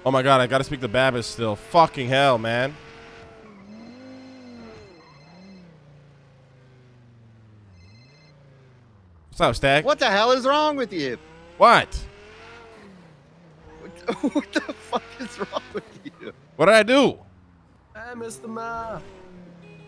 Oh my god, I gotta speak to Babbitt still. Fucking hell, man. What's up, Stag? What the hell is wrong with you? What? What the fuck is wrong with you? What did I do? Hey, Mr. Ma.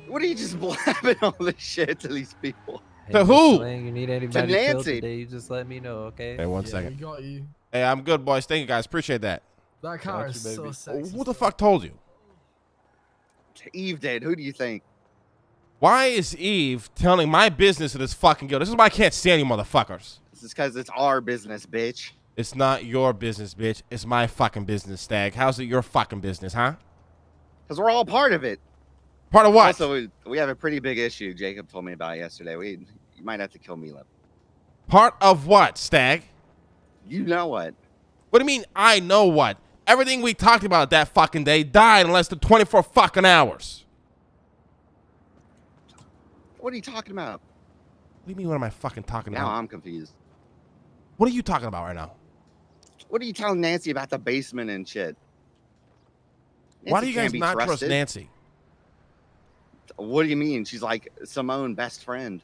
What are you just blabbing all this shit to these people? To Hey, who? Mr. Lang, you need anybody To killed Nancy. today, you just let me know, okay? Hey, one Yeah, second. we got you. Hey, I'm good, boys. Thank you, guys. Appreciate that. That car Got is you, so baby. sexy. Who the fuck told you? Eve did. Who do you think? Why is Eve telling my business to this fucking girl? This is why I can't stand you motherfuckers. This is because it's our business, bitch. It's not your business, bitch. It's my fucking business, Stag. How's it your fucking business, huh? Because we're all part of it. Part of what? Also, we have a pretty big issue. Jacob told me about yesterday. You might have to kill Mila. Part of what, Stag? You know what? What do you mean, I know what? Everything we talked about that fucking day died in less than 24 fucking hours. What are you talking about? What do you mean, what am I fucking talking Now about? I'm confused. What are you talking about right now? What are you telling Nancy about the basement and shit? Why do Nancy you guys can't be not trust trusted. Nancy? What do you mean? She's like Simone's best friend.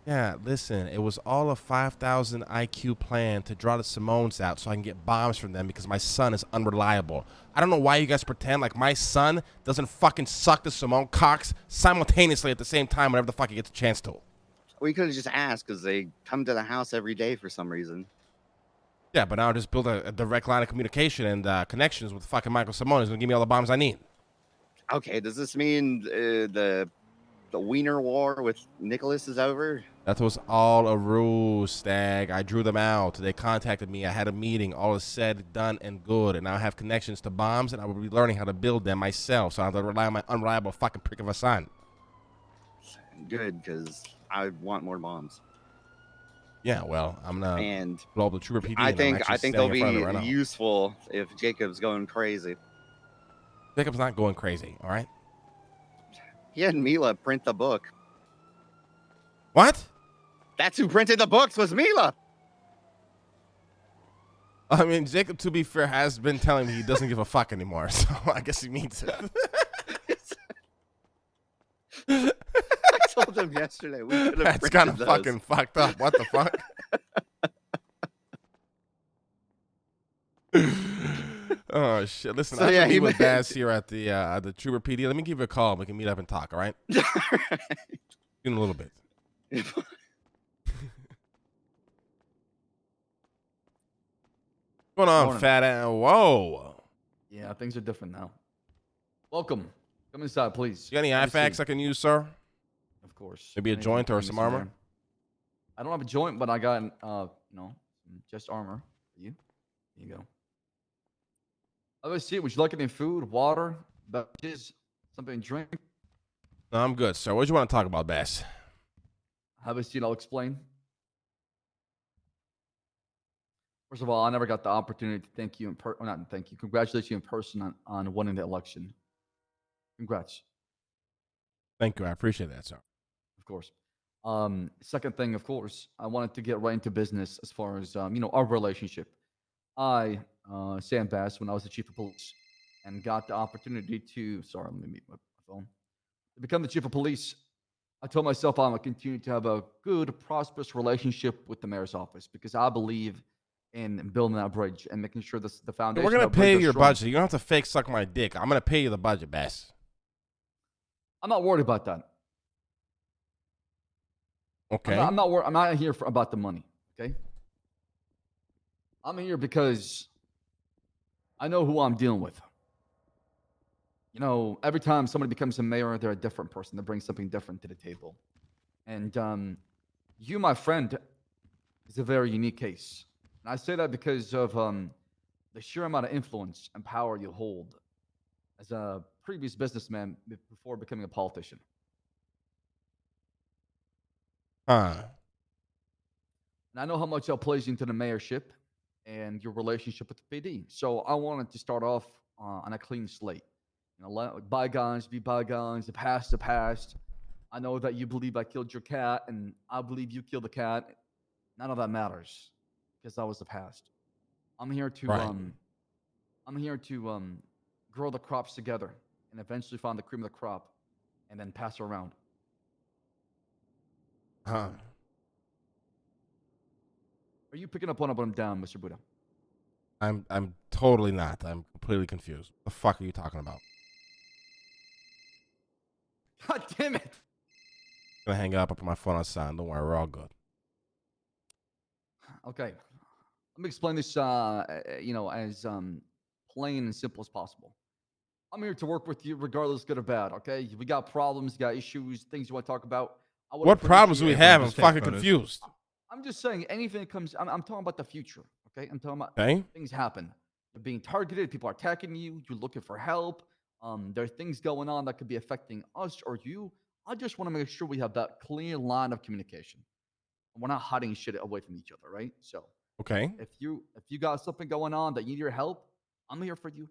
Yeah, listen, it was all a 5,000 IQ plan to draw the Simones out so I can get bombs from them because my son is unreliable. I don't know why you guys pretend like my son doesn't fucking suck the Simone cocks simultaneously at the same time whenever the fuck he gets a chance to. We could have just asked because they come to the house every day for some reason. Yeah, but now I'll just build a direct line of communication and connections with fucking Michael Simone. He's going to give me all the bombs I need. Okay, does this mean the Wiener War with Nicholas is over? That was all a ruse, Stag. I drew them out. They contacted me. I had a meeting. All is said, done, and good. And now I have connections to bombs, and I will be learning how to build them myself. So I have to rely on my unreliable fucking prick of a son. Good, because I want more bombs. Yeah, well, I'm gonna And blow up the Trooper PD. I and I'm think actually they'll standing in front of it right be now. useful if Jacob's going crazy. Jacob's not going crazy. All right. He had Mila print the book. What? That's who printed the books was Mila. I mean, Jacob, to be fair, has been telling me he doesn't give a fuck anymore. So I guess he means it. I told him yesterday we could have That's kind of fucking fucked up. What the fuck? Oh shit! Listen, So, I yeah, have to he meet with ma- Bass here at the Trooper PD. Let me give you a call. We can meet up and talk. All right? In a little bit. What's going on, Morning. fat ass? Whoa! Yeah, things are different now. Welcome. Come inside, please. You got any Have a IFACs seat. I can use, sir? Of course. Maybe a Anything joint or famous some in armor? there. I don't have a joint, but I got, some just armor for you. Here you go. Have a seat. Would you like any food, water, beverages, something to drink? No, I'm good, sir. What do you want to talk about, Bass? Have a seat. I'll explain. First of all, I never got the opportunity to thank you not thank you, congratulate you in person on winning the election. Congrats, Thank you. I appreciate that, sir. of course. Second thing, of course, I wanted to get right into business as far as our relationship. I, Sam Bass, when I was the chief of police, and got the opportunity to let me mute my phone. To become the chief of police, I told myself I'm gonna continue to have a good, prosperous relationship with the mayor's office because I believe in building that bridge and making sure the foundation. We're gonna of that bridge pay is your strong. budget. You don't have to fake suck my dick. I'm gonna pay you the budget, Bass. I'm not worried about that. Okay. I'm not worried. I'm not here about the money. Okay. I'm here because I know who I'm dealing with. You know, every time somebody becomes a mayor, they're a different person. They bring something different to the table. And you, my friend, is a very unique case. And I say that because of the sheer amount of influence and power you hold as a previous businessman before becoming a politician. Huh. And I know how much that plays into the mayorship and your relationship with the PD. So I wanted to start off on a clean slate. You know, let bygones be bygones, the past. I know that you believe I killed your cat, and I believe you killed the cat. None of that matters because that was the past. I'm here to Right. I'm here to grow the crops together and eventually find the cream of the crop and then pass it around. Huh. Are you picking up on what I'm down, Mr. Buddha? I'm totally not. I'm completely confused. What the fuck are you talking about? God damn it! I'm gonna hang up. I put my phone on silent. Don't worry, we're all good. Okay. Let me explain this, as plain and simple as possible. I'm here to work with you regardless, good or bad, okay? We got problems, you got issues, things you want to talk about. What problems do we have? I'm Just take fucking photos. confused. I'm just saying anything that comes, I'm talking about the future, okay? I'm talking about Okay. things happen. You're being targeted, people are attacking you, you're looking for help. There are things going on that could be affecting us or you. I just want to make sure we have that clear line of communication. We're not hiding shit away from each other, right? So Okay. if you got something going on that you need your help, I'm here for you.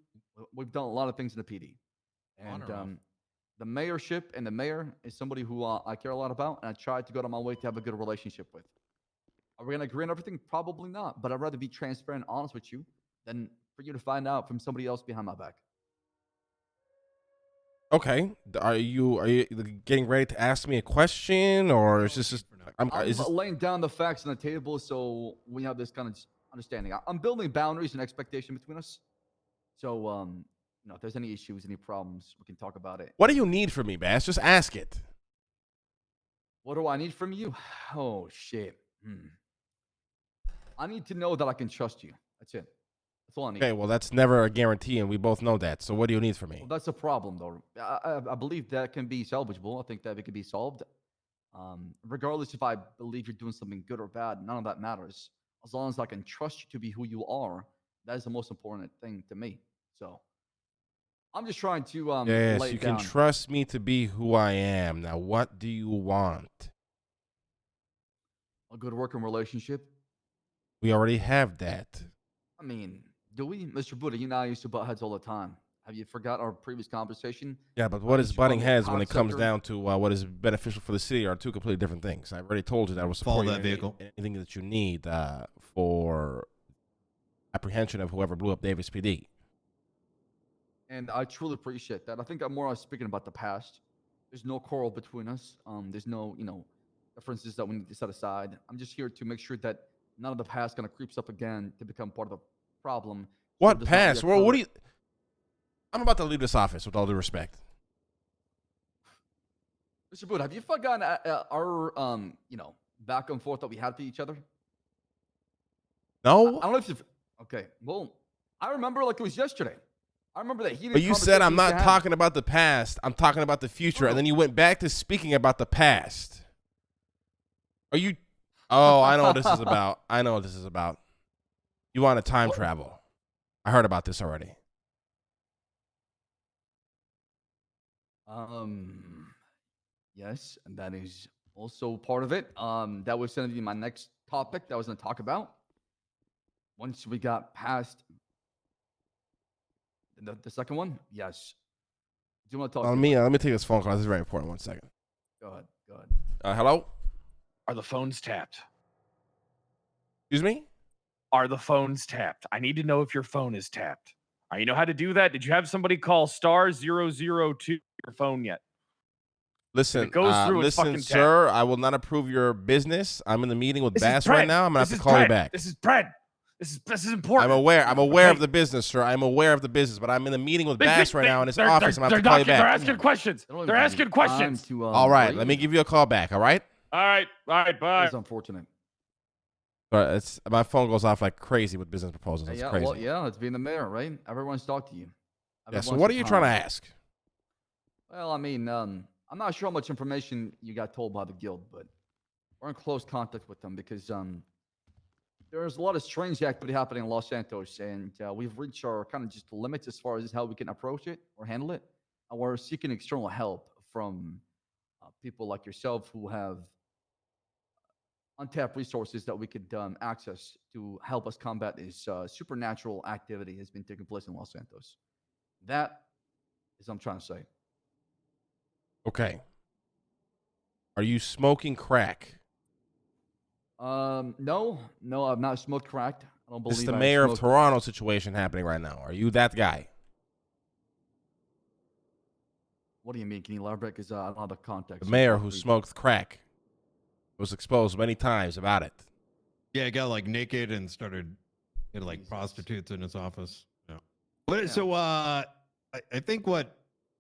We've done a lot of things in the PD, and the mayorship and the mayor is somebody who I care a lot about, and I try to go to my way to have a good relationship with. Are we gonna agree on everything? Probably not, but I'd rather be transparent and honest with you than for you to find out from somebody else behind my back. Okay. Are you getting ready to ask me a question, or is this just? I'm Is this, laying down the facts on the table so we have this kind of understanding. I'm building boundaries and expectation between us. So, if there's any issues, any problems, we can talk about it. what do you need from me, Bass? Just ask it. What do I need from you? Oh, shit. I need to know that I can trust you. That's it. That's all I need. Okay. Well, that's never a guarantee, and we both know that. So, what do you need from me? Well, that's a problem, though. I believe that can be salvageable. I think that it can be solved. Regardless if I believe you're doing something good or bad, none of that matters. As long as I can trust you to be who you are, that is the most important thing to me. So I'm just trying to Yes, lay you it can down. trust me to be who I am. Now, what do you want? A good working relationship. We already have that. I mean, do we, Mr. Buddha? You and I used to butt heads all the time. Have you forgot our previous conversation? Yeah, but what is used to call butting me a heads when it comes cocksucker. down to what is beneficial for the city are two completely different things. I've already told you that I will support Follow you that in vehicle. anything that you need for apprehension of whoever blew up Davis PD. And I truly appreciate that. I think I'm more speaking about the past. There's no quarrel between us. There's no, differences that we need to set aside. I'm just here to make sure that none of the past kind of creeps up again to become part of the problem. So it What does not pass? Well, what reoccur. do you? I'm about to leave this office with all due respect. Mr. Buddha, have you forgotten our, back and forth that we had to each other? I No, don't know if you've. Okay, well, I remember like it was yesterday. I remember that heated but you said I'm conversation we used to not have. talking about the past. I'm talking about the future, and then you went back to speaking about the past. Are you? Oh, I know what this is about. I know what this is about. You want to time What? travel? I heard about this already. Yes, and that is also part of it. That was going to be my next topic that I was going to talk about. Once we got past the second one, yes. Do you want to talk? Let me take this phone call. This is very important. 1 second. Go ahead. Go ahead. Hello. Are the phones tapped? Excuse me. Are the phones tapped? I need to know if your phone is tapped. You know how to do that? Did you have somebody call *002 your phone yet? Listen, it goes through, it's listen, fucking sir. I will not approve your business. I'm in the meeting with This is Bass right Brad. now. I'm gonna have This to is call you Brad. back. This is Brad. This is important. I'm aware. I'm aware of Okay. the business, sir. I'm aware of the business, but I'm in the meeting with They- Bass they- right they- now in his they're- office. I'm they're gonna have to call you knocking- They're back. asking questions. They don't They're even give you asking questions. time to, All right, let me breathe. give you a call back. All right. All right, bye. It's unfortunate. But it's my phone goes off like crazy with business proposals. It's Yeah, crazy. well, yeah, it's being the mayor, right? Everyone's talked to you. Yeah, so Everyone's what are you trying to time. ask? Well, I mean, I'm not sure how much information you got told by the guild, but we're in close contact with them because there's a lot of strange activity happening in Los Santos, and we've reached our kind of just limits as far as how we can approach it or handle it. And we're seeking external help from people like yourself who have untapped resources that we could access to help us combat this supernatural activity has been taking place in Los Santos. That is what I'm trying to say. Okay. Are you smoking crack? No, I've not smoked crack. I don't This is believe the I mayor of smoked- Toronto situation happening right now. Are you that guy? What do you mean? Can you elaborate? Because I don't have the context. The so mayor feel who free. smoked crack was exposed many times about it. Yeah, he got like naked and started like Jesus. prostitutes in his office. Yeah. But, Yeah. So I think what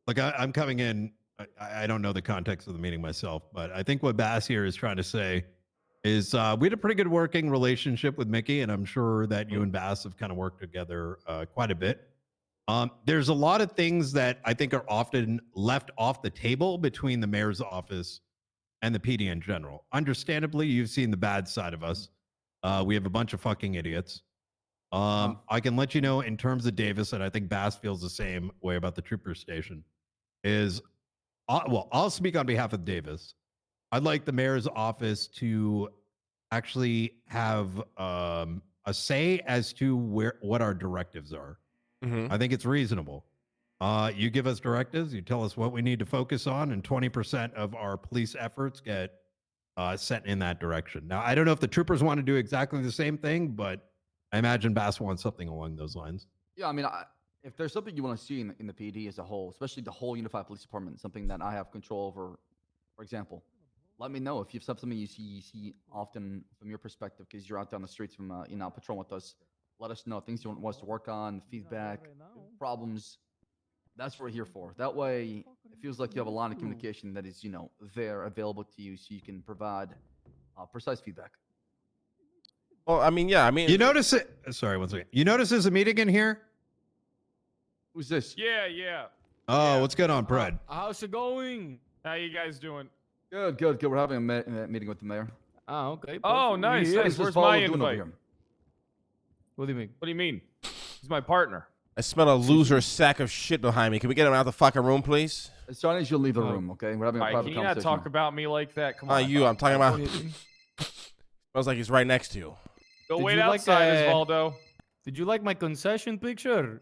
like I'm coming in. I don't know the context of the meeting myself, but I think what Bass here is trying to say is we had a pretty good working relationship with Mickey, and I'm sure that you and Bass have kind of worked together quite a bit. There's a lot of things that I think are often left off the table between the mayor's office and the PD in general. Understandably, you've seen the bad side of us. We have a bunch of fucking idiots. I can let you know in terms of Davis, and I think Bass feels the same way about the trooper station, is, well, I'll speak on behalf of Davis. I'd like the mayor's office to actually have a say as to what our directives are. Mm-hmm. I think it's reasonable. You give us directives, you tell us what we need to focus on, and 20% of our police efforts get sent in that direction. Now, I don't know if the troopers want to do exactly the same thing, but I imagine Bass wants something along those lines. Yeah, I mean, if there's something you want to see in the PD as a whole, especially the whole unified police department, something that I have control over, for example, let me know if you have something you see often from your perspective, because you're out down the streets from patrol with us. Let us know things you want us to work on, feedback, problems. That's what we're here for. That way, it feels like you have a line of communication that is, there available to you, so you can provide precise feedback. Well, I mean, yeah, I mean, You notice it? Sorry, one second. You notice there's a meeting in here? Who's this? Yeah. Oh, what's going on, Brad? How's it going? How you guys doing? Good. We're having a meeting with the mayor. Ah, okay. Oh, perfect. nice. Yeah. Nice. What's Where's Paulo my doing over invite? here? What do you mean? What do you mean? He's my partner. I smell a loser sack of shit behind me. Can we get him out the fucking room, please? As soon as you'll leave the Oh. room, okay? We're having a All right, private can you not conversation. talk about me like that? Come Not on. you. I'm talking about. Did Smells like he's right next to you. Go Did wait you like, outside, Osvaldo. you like my concession picture?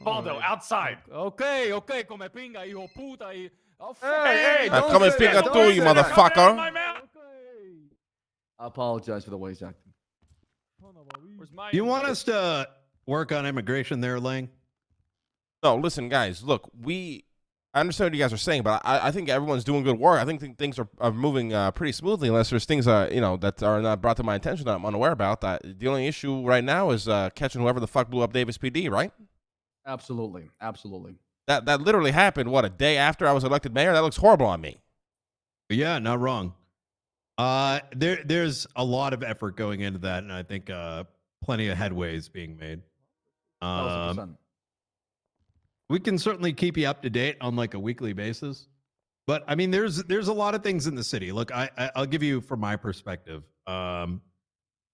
Osvaldo, Alright. outside. Okay, come pinga, hijo puta. Oh, Hey, Ah, don't come and say pick that. up Don't too, you say that. motherfucker. Coming out of my mouth. Okay. I apologize for the way he's acting. Where's my You want invite? us to work on immigration there, Lang? No, listen, guys. Look, I understand what you guys are saying, but I think everyone's doing good work. I think things are moving pretty smoothly, unless there's things that are not brought to my attention that I'm unaware about. The only issue right now is catching whoever the fuck blew up Davis PD, right? Absolutely. That literally happened, what, a day after I was elected mayor? That looks horrible on me. Yeah, not wrong. There's a lot of effort going into that, and I think plenty of headway is being made. 1000%. We can certainly keep you up to date on like a weekly basis. But I mean, there's a lot of things in the city. Look, I'll give you from my perspective.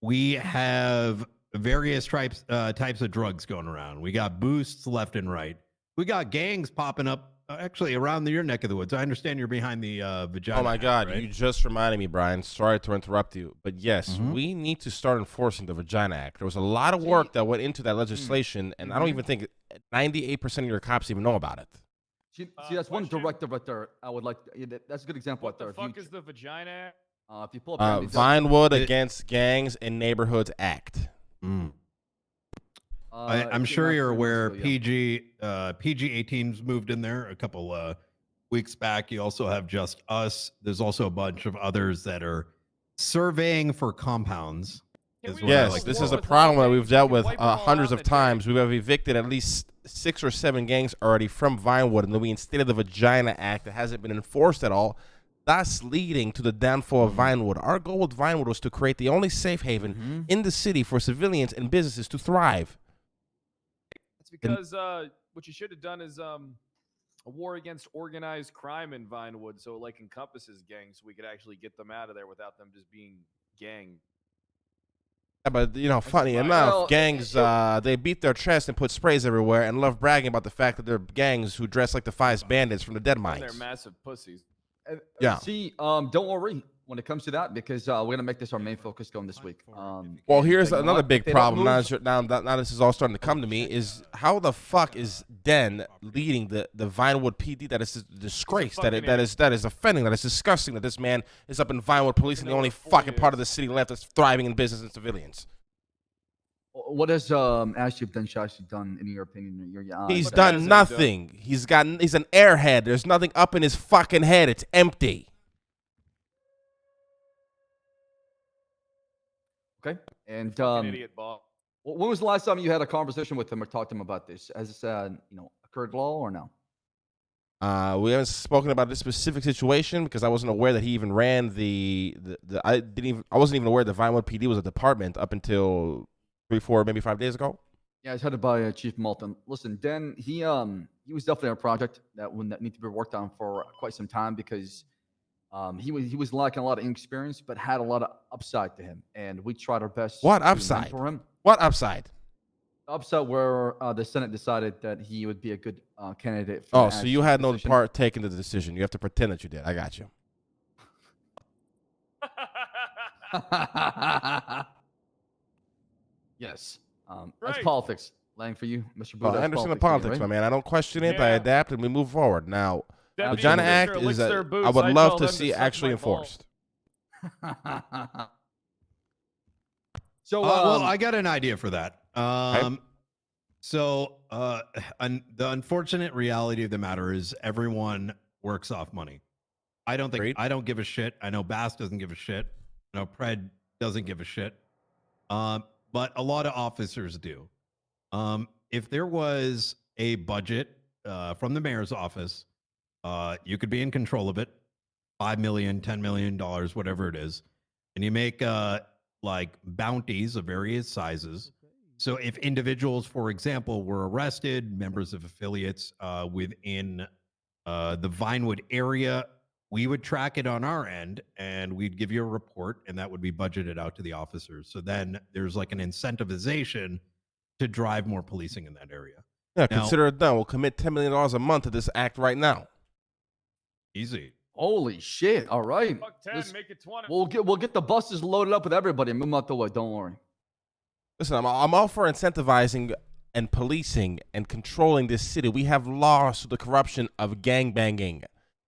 We have various types of drugs going around. We got boosts left and right. We got gangs popping up actually around your neck of the woods. I understand you're behind the vagina. Oh my God, right? you just reminded me, Brian. Sorry to interrupt you, but yes, we need to start enforcing the Vagina Act. There was a lot of work that went into that legislation, and I don't even think 98% of your cops even know about it. See, that's one question? directive right there. I would like. That's a good example What right the there. fuck is the vagina? If you pull up Andy's- Vinewood It- Against Gangs and Neighborhoods Act. I'm it's sure not you're three aware months ago, PG 18's moved in there a couple weeks back. You also have Just Us. There's also a bunch of others that are surveying for compounds. Can is we what I Yes, like to this call is it. a problem that gangs, we've we dealt can with wipe them all hundreds out of in a day. times. We have evicted at least 6 or 7 gangs already from Vinewood, and then we instated the Vagina Act that hasn't been enforced at all, thus leading to the downfall of Vinewood. Our goal with Vinewood was to create the only safe haven in the city for civilians and businesses to thrive. It's because what you should have done is a war against organized crime in Vinewood, so it like encompasses gangs, so we could actually get them out of there without them just being gang. Yeah, but, funny fine. enough, Well, gangs, they beat their chest and put sprays everywhere and love bragging about the fact that they're gangs who dress like the 5 bandits from the Dead And they're Mines. massive pussies. Yeah. See, don't worry when it comes to that, because we're gonna make this our main focus going this week. Well, here's you know another what? big If they don't problem. move- Now this is all starting to come to me. Is how the fuck is Den leading the Vinewood PD? That is a disgrace. That is offending. That is disgusting. That this man is up in Vinewood policing the only fucking part of the city left that's thriving in business and civilians. What has Ashley Benchashi done in your opinion? Your He's What done hasn't he nothing. He's an airhead. There's nothing up in his fucking head. It's empty. Okay. And Fucking idiot, Bob. when was the last time you had a conversation with him or talked to him about this? Has this occurred law or no? We haven't spoken about this specific situation because I wasn't aware that he even ran I wasn't even aware that Vinewood PD was a department up until 3, 4, maybe 5 days ago. Yeah, it's headed by Chief Malton. Listen, Dan, he was definitely a project that need to be worked on for quite some time because he was lacking a lot of inexperience, but had a lot of upside to him, and we tried our best. What to upside? mentor him. What upside? Upside where the Senate decided that he would be a good candidate. For Oh, the so you Ashton had no position. part taken in the decision. You have to pretend that you did. I got you. Yes. That's Right. politics. Lang for you, Mr. Well, Buddha. I understand the politics, my man. I don't question it. I Yeah. adapt and we move forward. Now, Deputy Vagina Commissioner Act licks is their I boots, would I love tell to them see suck actually my balls. enforced. So, Well, I got an idea for that. So the unfortunate reality of the matter is everyone works off money. I don't think Agreed. I don't give a shit. I know Bass doesn't give a shit. I know Pred doesn't give a shit. But a lot of officers do. If there was a budget from the mayor's office, you could be in control of it, $5 million, $10 million, whatever it is, and you make like bounties of various sizes. So if individuals, for example, were arrested, members of affiliates within the Vinewood area, we would track it on our end and we'd give you a report and that would be budgeted out to the officers. So then there's like an incentivization to drive more policing in that area. Yeah, Now- consider it done. We'll commit $10 million a month to this act right now. Easy. holy shit! All right, Fuck 10, Let's- make it 20. we'll get the buses loaded up with everybody and move them out the way. Don't worry. Listen, I'm all for incentivizing and policing and controlling this city. We have laws to the corruption of gangbanging.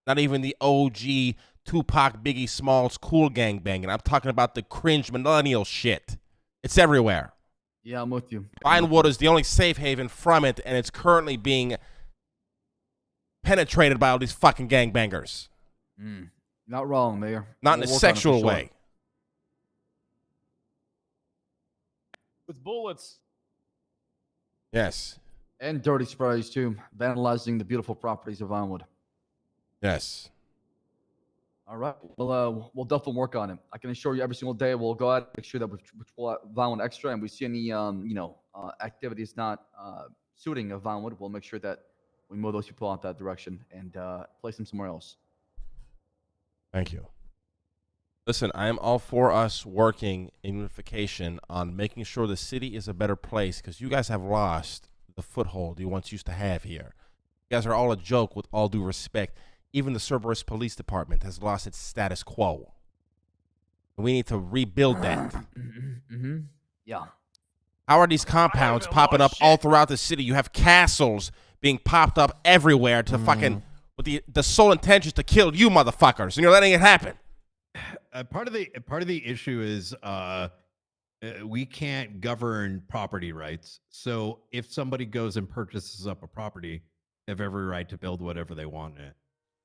Not even the OG Tupac, Biggie Smalls, cool gangbanging. I'm talking about the cringe millennial shit. It's everywhere. Yeah, I'm with you. Vinewood is the only safe haven from it, and it's currently being penetrated by all these fucking gangbangers. Not wrong, Mayor. Not in We'll a work on it for sexual sure. way. With bullets. Yes. And dirty sprays too, vandalizing the beautiful properties of Vinewood. Yes. All right. Well, we'll definitely work on it. I can assure you, every single day we'll go out, make sure that we pull out Vinewood extra, and we see any activities not suiting of Vinewood, we'll make sure that we move those people out that direction and place them somewhere else. Thank you. Listen, I am all for us working in unification on making sure the city is a better place because you guys have lost the foothold you once used to have here. You guys are all a joke with all due respect. Even the Cerberus Police Department has lost its status quo. We need to rebuild that. Yeah. How are these compounds popping up all throughout the city? You have castles being popped up everywhere to fucking with the sole intention to kill you motherfuckers, and you're letting it happen. Part of the issue is we can't govern property rights. So if somebody goes and purchases up a property, they have every right to build whatever they want in it.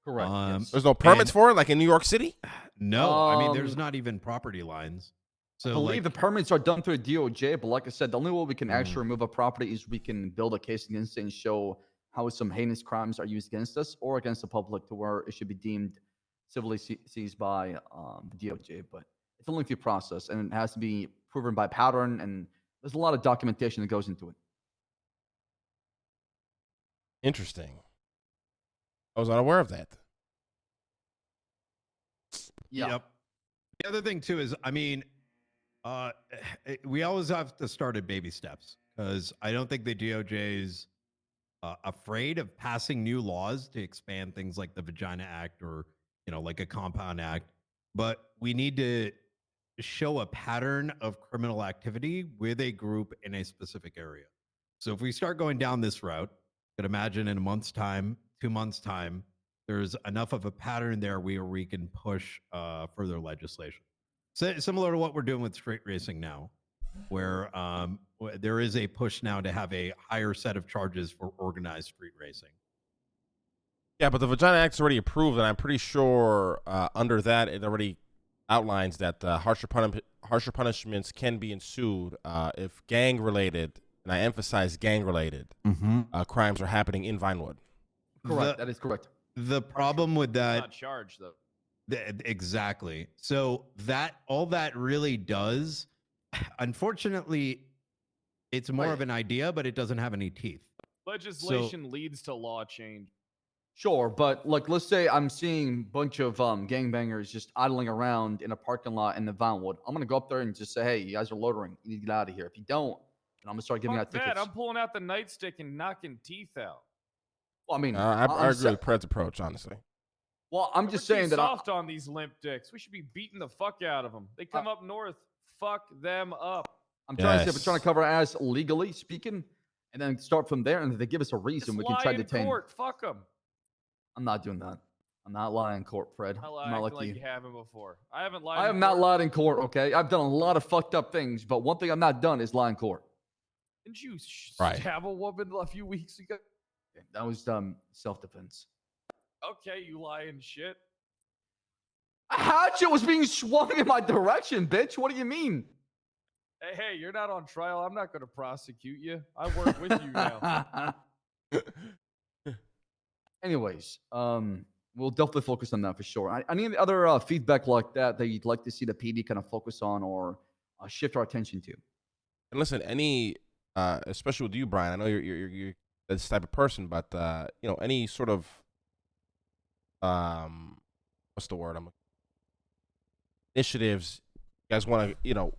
Correct. Yes. There's no permits and- for it, like in New York City? No, I mean there's Um, not even property lines. So I believe the permits are done through DOJ, but like I said, the only way we can actually remove a property is we can build a case against it and show how some heinous crimes are used against us or against the public to where it should be deemed civilly seized by the DOJ. But it's a lengthy process and it has to be proven by pattern, and there's a lot of documentation that goes into it. Interesting. I was unaware of that. Yeah. Yep. The other thing too is, I mean, we always have to start at baby steps because I don't think the DOJ is afraid of passing new laws to expand things like the Vagina Act or like a Compound Act. But we need to show a pattern of criminal activity with a group in a specific area. So if we start going down this route, you could imagine in a month's time, 2 months' time, there's enough of a pattern there where we can push further legislation. So, similar to what we're doing with straight racing now. where there is a push now to have a higher set of charges for organized street racing. Yeah, but the Vagina Act's already approved, and I'm pretty sure under that it already outlines that harsher punishments can be ensued if gang-related, and I emphasize gang-related, crimes are happening in Vinewood. Correct. That is correct. The problem with that, Not charged though. exactly. So that all that really does, unfortunately, it's more of an idea, but it doesn't have any teeth. Legislation leads to law change. Sure, but like, let's say I'm seeing a bunch of gangbangers just idling around in a parking lot in the Vinewood. I'm gonna go up there and just say, "Hey, you guys are loitering. You need to get out of here. If you don't, then I'm gonna start giving out Fuck tickets." that! I'm pulling out the nightstick and knocking teeth out. Well, I mean, I agree with Pred's approach, honestly. Well, I'm just saying that soft on these limp dicks. We should be beating the fuck out of them. They come up north. Fuck them up. I'm trying to say, we're trying to cover ass legally speaking, and then start from there. And if they give us a reason, we can try to detain. Court. Fuck them. I'm not doing that. I'm not lying in court, Fred. I'm not like you. You haven't before. I haven't lied. I have not lied in court. Okay, I've done a lot of fucked up things, but one thing I've not done is lie in court. Didn't you stab a woman a few weeks ago? That was self-defense. Okay, you lying shit. A hatchet was being swung in my direction, bitch. What do you mean? Hey, you're not on trial. I'm not going to prosecute you. I work with you now. Anyways, we'll definitely focus on that for sure. I need other feedback like that you'd like to see the PD kind of focus on or shift our attention to. And listen, any, especially with you, Brian, I know you're this type of person, but you know, any sort of what's the word? Initiatives you guys want to, you know,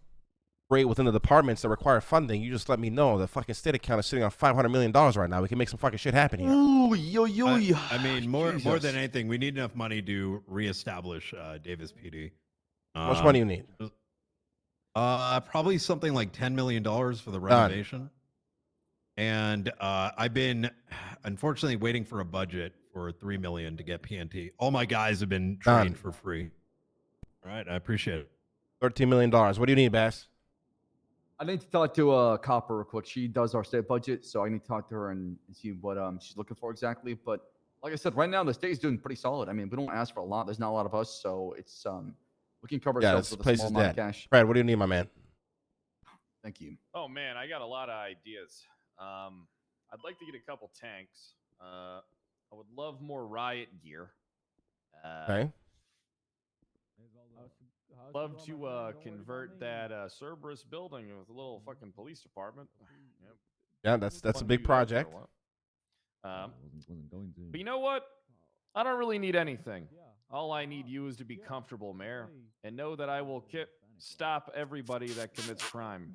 create within the departments that require funding, you just let me know. The fucking state account is sitting on $500 million right now. We can make some fucking shit happen here. Ooh, yo. I mean, more than anything, we need enough money to reestablish Davis PD. How much money you need? Probably something like $10 million for the renovation. And I've been, unfortunately, waiting for a budget for $3 million to get PNT. All my guys have been trained for free. All right, I appreciate it. $13 million. What do you need, Bass? I need to talk to Copper real quick. She does our state budget, so I need to talk to her and see what she's looking for exactly. But like I said, right now the state's doing pretty solid. I mean, we don't ask for a lot. There's not a lot of us, so it's we can cover ourselves with a small amount of cash. Fred, what do you need, my man? Thank you. Oh man, I got a lot of ideas. I'd like to get a couple tanks. I would love more riot gear. Okay. Love to convert that Cerberus building with a little fucking police department. Yeah, that's a big project. But you know what? I don't really need anything. All I need you is to be comfortable, Mayor, and know that I will stop everybody that commits crime.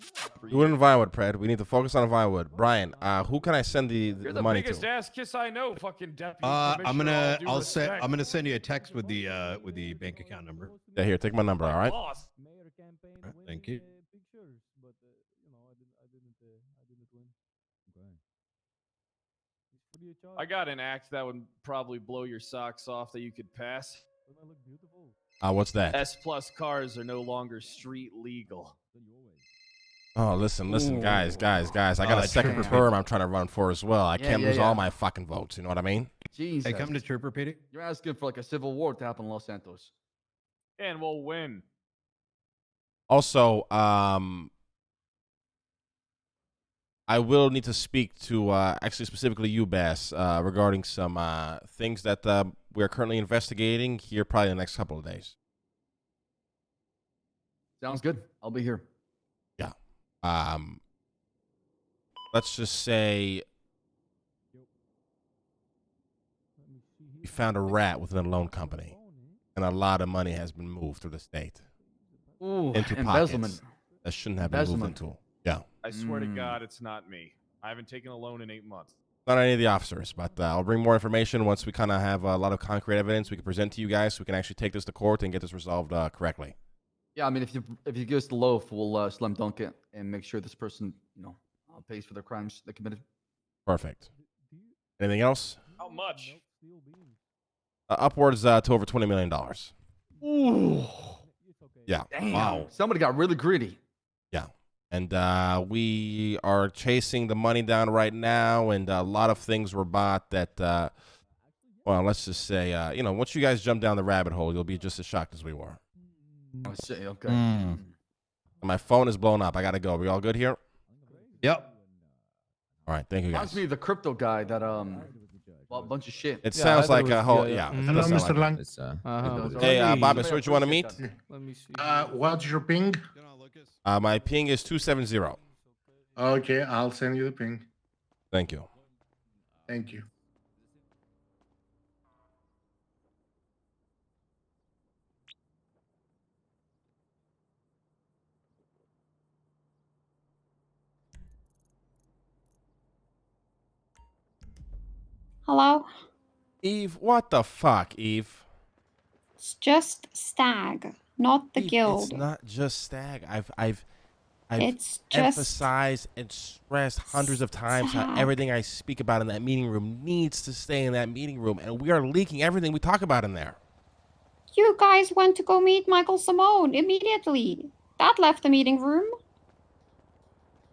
Do it in Vinewood, Pred. We need to focus on Vinewood. Brian, who can I send the You're the money biggest to? ass kiss I know, fucking deputy. I'm gonna send you a text with the bank account number. Yeah, here, take my number. All right. Boss. Right, thank you. I got an act that would probably blow your socks off that you could pass. What's that? S plus cars are no longer street legal. Oh, listen, guys. I got a second term I'm trying to run for as well. I can't lose all my fucking votes. You know what I mean? Jesus. Hey, come to Trooper PD. You're asking for like a civil war to happen in Los Santos. And we'll win. Also, I will need to speak to actually specifically you, Bass, regarding some things that we are currently investigating here probably in the next couple of days. Sounds good. I'll be here. Yeah. Let's just say we found a rat within a loan company, and a lot of money has been moved through the state into pockets that shouldn't have been moved into. Yeah. I swear to God, it's not me. I haven't taken a loan in 8 months. Not any of the officers, but I'll bring more information once we kind of have a lot of concrete evidence we can present to you guys, so we can actually take this to court and get this resolved correctly. Yeah, I mean, if you give us the loaf, we'll slam dunk it and make sure this person, pays for their crimes they committed. Perfect. Anything else? How much? Upwards to over $20 million. Ooh. Yeah. Damn. Wow. Somebody got really greedy. Yeah. And we are chasing the money down right now, and a lot of things were bought that, well, let's just say, once you guys jump down the rabbit hole, you'll be just as shocked as we were. I see. Okay. My phone is blown up. I got to go. Are we all good here? Yep. All right. Thank you, Reminds guys. me of the crypto guy that bought a bunch of shit. It sounds like a whole, yeah. Hello, Mr. Lang. Hey, Bobby, so where do you want to meet? Let me see. What's your ping? My ping is 270. Okay, I'll send you the ping. Thank you. Thank you. Hello? Eve, what the fuck, Eve? It's just Stag, not the Eve, guild. It's not just Stag. I've It's just emphasized and stressed hundreds of times how Stag. everything I speak about in that meeting room needs to stay in that meeting room, and we are leaking everything we talk about in there. You guys went to go meet Michael Simone immediately. That left the meeting room.